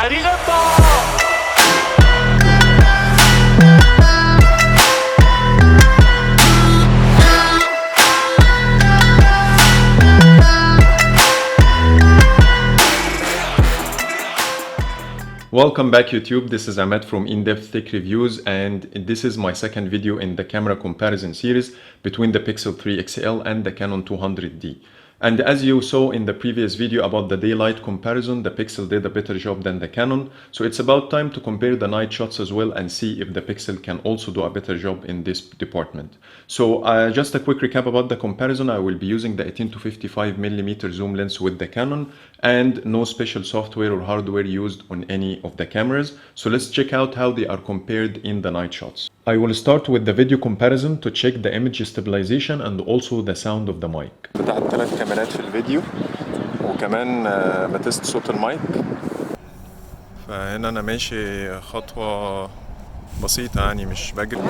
Welcome back YouTube, this is Ahmed from In-Depth Tech Reviews, and this is my second video in the camera comparison series between the Pixel 3 XL and the Canon 200D. And as you saw in the previous video about the daylight comparison, the Pixel did a better job than the Canon, so it's about time to compare the night shots as well and see if the Pixel can also do a better job in this department. So just a quick recap about the comparison. I will be using the 18 to 55mm zoom lens with the Canon and no special software or hardware used on any of the cameras. So let's check out how they are compared in the night shots. I will start with the video comparison to check the image stabilization and also the sound of the mic. فتحت 3 كاميرات في الفيديو وكمان بتست صوت المايك. فهنا انا ماشي خطوة بسيطة يعني مش بجري.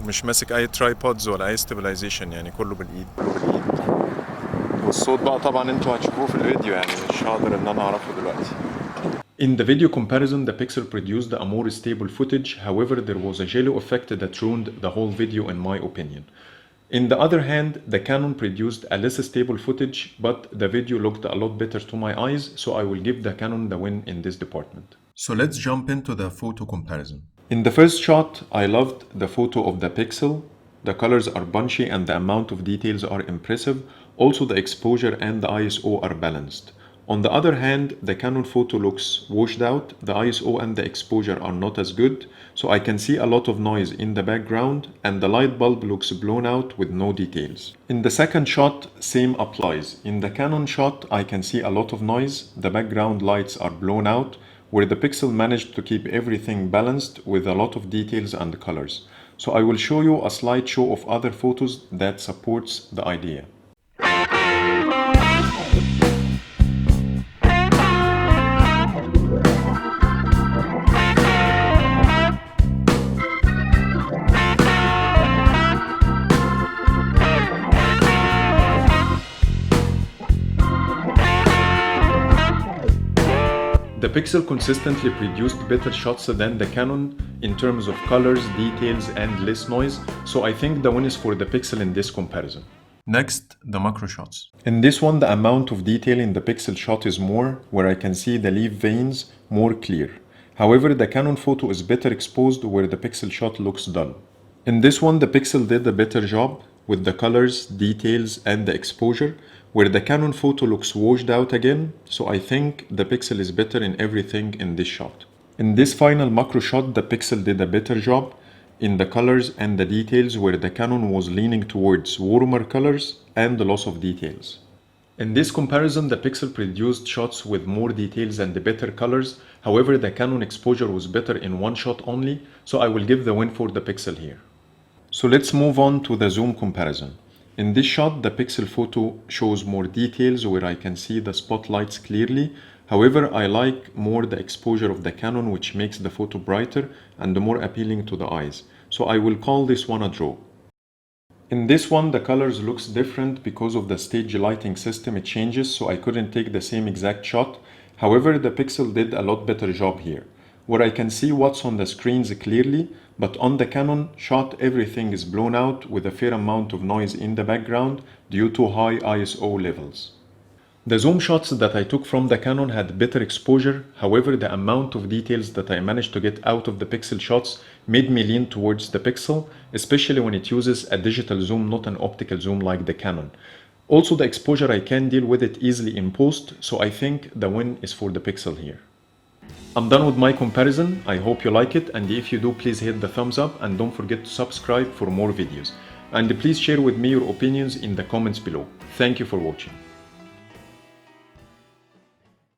ومش ماسك اي ترايبودز ولا اي stabilization، يعني كله بالايد. والصوت بقى طبعا انتوا هتشوفوه في الفيديو، يعني مش هقدر ان انا اعرفه دلوقتي. In the video comparison, the Pixel produced a more stable footage. However, there was a halo effect that ruined the whole video in my opinion. In the other hand, the Canon produced a less stable footage, but the video looked a lot better to my eyes, so I will give the Canon the win in this department. So let's jump into the photo comparison. In the first shot, I loved the photo of the Pixel. The colors are bunchy and the amount of details are impressive. Also, the exposure and the ISO are balanced. On the other hand, the Canon photo looks washed out, the ISO and the exposure are not as good, so I can see a lot of noise in the background and the light bulb looks blown out with no details. In the second shot, same applies. In the Canon shot, I can see a lot of noise, the background lights are blown out, where the Pixel managed to keep everything balanced with a lot of details and colors. So I will show you a slideshow of other photos that supports the idea. The Pixel consistently produced better shots than the Canon in terms of colors, details, and less noise, so I think the win is for the Pixel in this comparison. Next, the macro shots. In this one, the amount of detail in the Pixel shot is more, where I can see the leaf veins more clear. However, the Canon photo is better exposed, where the Pixel shot looks dull. In this one, the Pixel did a better job with the colors, details, and the exposure, where the Canon photo looks washed out again, so I think the Pixel is better in everything in this shot. In this final macro shot, the Pixel did a better job in the colors and the details, where the Canon was leaning towards warmer colors and the loss of details. In this comparison, the Pixel produced shots with more details and better colors. However, the Canon exposure was better in one shot only, so I will give the win for the Pixel here. So let's move on to the zoom comparison. In this shot, the Pixel photo shows more details where I can see the spotlights clearly. However, I like more the exposure of the Canon, which makes the photo brighter and more appealing to the eyes. So I will call this one a draw. In this one, the colors looks different because of the stage lighting system. It changes, so I couldn't take the same exact shot. However, the Pixel did a lot better job here, where I can see what's on the screens clearly, but on the Canon shot everything is blown out with a fair amount of noise in the background due to high ISO levels. The zoom shots that I took from the Canon had better exposure. However, the amount of details that I managed to get out of the Pixel shots made me lean towards the Pixel, especially when it uses a digital zoom, not an optical zoom like the Canon. Also, the exposure, I can deal with it easily in post, so I think the win is for the Pixel here. I'm done with my comparison. I hope you like it, and if you do, please hit the thumbs up and don't forget to subscribe for more videos. And please share with me your opinions in the comments below. Thank you for watching.